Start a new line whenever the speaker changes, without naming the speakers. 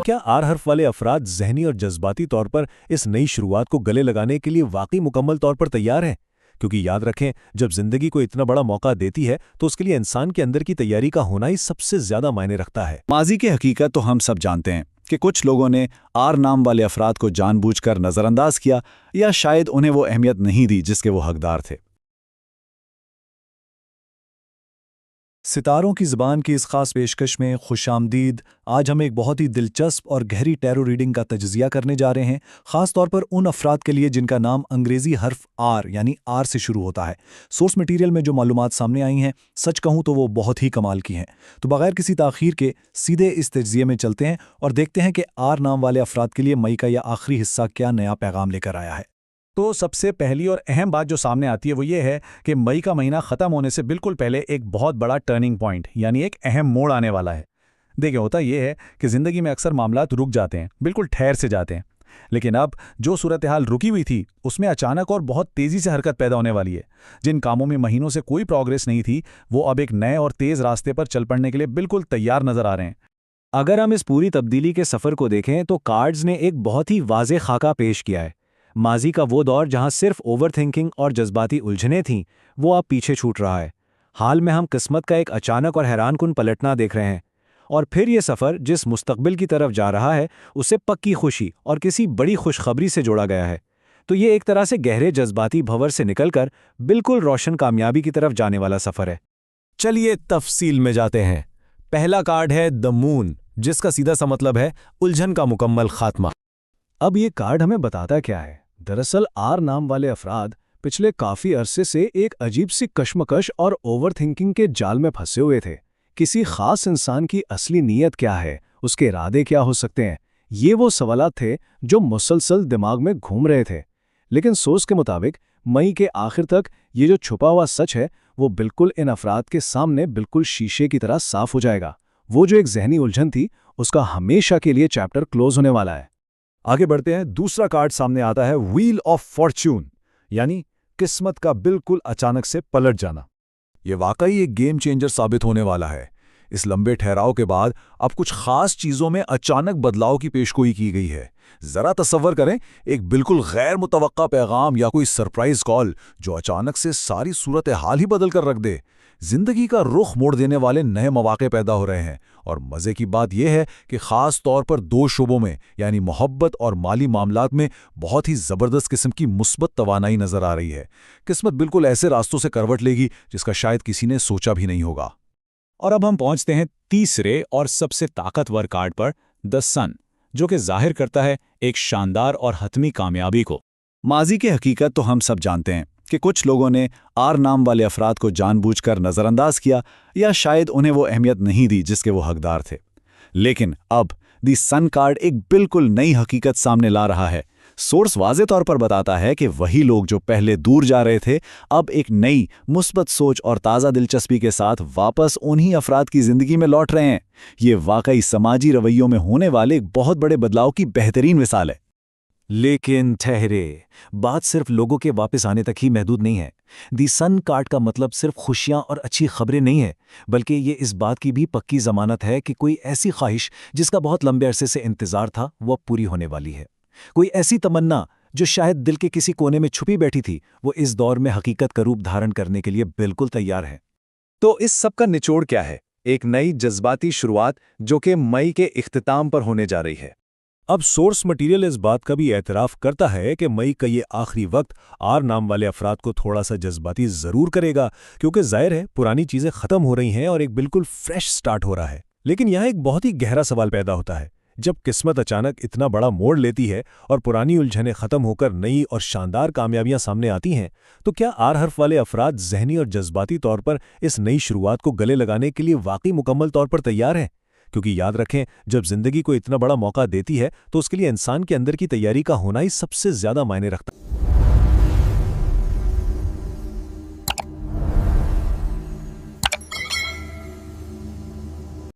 क्या आर हर्फ वाले अफराद ज़हनी और जज्बाती तौर पर इस नई शुरुआत को गले लगाने के लिए वाकई मुकम्मल तौर पर तैयार हैं? क्योंकि याद रखें, जब ज़िंदगी को इतना बड़ा मौका देती है तो उसके लिए इंसान के अंदर की तैयारी का होना ही सबसे ज़्यादा मायने रखता है।
माजी की हकीकत तो हम सब जानते हैं कि कुछ लोगों ने आर नाम वाले अफराद को जानबूझकर नज़रअंदाज किया या शायद उन्हें वो अहमियत नहीं दी जिसके वो हकदार थे। सितारों की ज़बान की इस खास पेशकश में खुशामदीद। आज हम एक बहुत ही दिलचस्प और गहरी टैरो रीडिंग का तज्ज़िया करने जा रहे हैं, ख़ास तौर पर उन अफराद के लिए जिनका नाम अंग्रेज़ी हर्फ आर यानी आर से शुरू होता है। सोर्स मटीरियल में जो मालूमात सामने आई हैं, सच कहूँ तो वो बहुत ही कमाल की हैं। तो बग़ैर किसी ताख़ीर के सीधे इस तज्ज़िये में चलते हैं और देखते हैं कि आर नाम वाले अफराद के लिए मई का यह आखिरी हिस्सा क्या नया पैगाम लेकर आया है।
तो सबसे पहली और अहम बात जो सामने आती है वो ये है कि मई का महीना ख़त्म होने से बिल्कुल पहले एक बहुत बड़ा टर्निंग पॉइंट यानी एक अहम मोड़ आने वाला है। देखिए, होता ये है कि ज़िंदगी में अक्सर मामलात रुक जाते हैं, बिल्कुल ठहर से जाते हैं। लेकिन अब जो सूरत हाल रुकी हुई थी उसमें अचानक और बहुत तेज़ी से हरकत पैदा होने वाली है। जिन कामों में महीनों से कोई प्रोग्रेस नहीं थी वो अब एक नए और तेज़ रास्ते पर चल पड़ने के लिए बिल्कुल तैयार नज़र आ रहे हैं।
अगर हम इस पूरी तब्दीली के सफ़र को देखें तो कार्ड्स ने एक बहुत ही वाज़ेह खाका पेश किया है। माजी का वो दौर जहां सिर्फ ओवरथिंकिंग और जज्बाती उलझनें थीं, वो अब पीछे छूट रहा है। हाल में हम किस्मत का एक अचानक और हैरानकुन पलटना देख रहे हैं। और फिर ये सफ़र जिस मुस्तकबिल की तरफ जा रहा है उसे पक्की खुशी और किसी बड़ी खुशखबरी से जोड़ा गया है। तो ये एक तरह से गहरे जज्बाती भंवर से निकलकर बिल्कुल रोशन कामयाबी की तरफ जाने वाला सफ़र है।
चलिए तफसील में जाते हैं। पहला कार्ड है द मून, जिसका सीधा सा मतलब है उलझन का मुकम्मल खात्मा।
अब ये कार्ड हमें बताता क्या है? दरअसल आर नाम वाले अफराद पिछले काफ़ी अरसे से एक अजीब सी कश्मकश और ओवरथिंकिंग के जाल में फंसे हुए थे। किसी खास इंसान की असली नीयत क्या है, उसके इरादे क्या हो सकते हैं, ये वो सवालात थे जो मुसलसल दिमाग में घूम रहे थे। लेकिन सोच के मुताबिक मई के आखिर तक ये जो छुपा हुआ सच है वो बिल्कुल इन अफराद के सामने बिल्कुल शीशे की तरह साफ हो जाएगा। वो जो एक जहनी उलझन थी उसका हमेशा के लिए चैप्टर क्लोज होने वाला है।
आगे बढ़ते हैं। दूसरा कार्ड सामने आता है व्हील ऑफ फॉर्च्यून, यानी किस्मत का बिल्कुल अचानक से पलट जाना।
ये वाकई एक गेम चेंजर साबित होने वाला है। इस लंबे ठहराव के बाद अब कुछ खास चीज़ों में अचानक बदलाव की पेशगोई की गई है। ज़रा तसव्वुर करें, एक बिल्कुल गैर मुतवक्का पैगाम या कोई सरप्राइज कॉल जो अचानक से सारी सूरत हाल ही बदल कर रख दे। जिंदगी का रुख मोड़ देने वाले नए मौके पैदा हो रहे हैं। और मज़े की बात यह है कि ख़ास तौर पर दो शोबों में यानी मोहब्बत और माली मामलात में बहुत ही ज़बरदस्त किस्म की मुस्बत तवानाई नज़र आ रही है। किस्मत बिल्कुल ऐसे रास्तों से करवट लेगी जिसका शायद किसी ने सोचा भी नहीं होगा।
और अब हम पहुंचते हैं तीसरे और सबसे ताकतवर कार्ड पर, द सन, जो कि जाहिर करता है एक शानदार और हतमी कामयाबी को।
माजी की हकीकत तो हम सब जानते हैं कि कुछ लोगों ने आर नाम वाले अफराद को जानबूझकर नज़रअंदाज किया या शायद उन्हें वो अहमियत नहीं दी जिसके वो हकदार थे। लेकिन अब दी सन कार्ड एक बिल्कुल नई हकीकत सामने ला रहा है। सोर्स वाज़े तौर पर बताता है कि वही लोग जो पहले दूर जा रहे थे अब एक नई मुस्बत सोच और ताज़ा दिलचस्पी के साथ वापस उन्हीं अफराद की ज़िंदगी में लौट रहे हैं। ये वाकई समाजी रवैयों में होने वाले एक बहुत बड़े बदलाव की बेहतरीन मिसाल है।
लेकिन ठहरे, बात सिर्फ लोगों के वापस आने तक ही महदूद नहीं है। दी सन कार्ड का मतलब सिर्फ खुशियां और अच्छी खबरें नहीं है, बल्कि ये इस बात की भी पक्की ज़मानत है कि कोई ऐसी ख्वाहिश जिसका बहुत लंबे अरसे से इंतज़ार था वो पूरी होने वाली है। कोई ऐसी तमन्ना जो शायद दिल के किसी कोने में छुपी बैठी थी, वो इस दौर में हकीकत का रूप धारण करने के लिए बिल्कुल तैयार है।
तो इस सब का निचोड़ क्या है? एक नई जज्बाती शुरुआत जो कि मई के इख्तिताम पर होने जा रही है।
अब सोर्स मटेरियल इस बात का भी एतराफ़ करता है कि मई का ये आखिरी वक्त आर नाम वाले अफराद को थोड़ा सा जज्बाती ज़रूर करेगा, क्योंकि जाहिर है पुरानी चीज़ें ख़त्म हो रही हैं और एक बिल्कुल फ्रेश स्टार्ट हो रहा है। लेकिन यहाँ एक बहुत ही गहरा सवाल पैदा होता है। जब किस्मत अचानक इतना बड़ा मोड़ लेती है और पुरानी उलझनें ख़त्म होकर नई और शानदार कामयाबियां सामने आती हैं, तो क्या आर हर्फ वाले अफराद ज़हनी और जज्बाती तौर पर इस नई शुरुआत को गले लगाने के लिए वाकई मुकम्मल तौर पर तैयार हैं? क्योंकि याद रखें, जब ज़िंदगी को इतना बड़ा मौका देती है तो उसके लिए इंसान के अंदर की तैयारी का होना ही सबसे ज़्यादा मायने रखता है।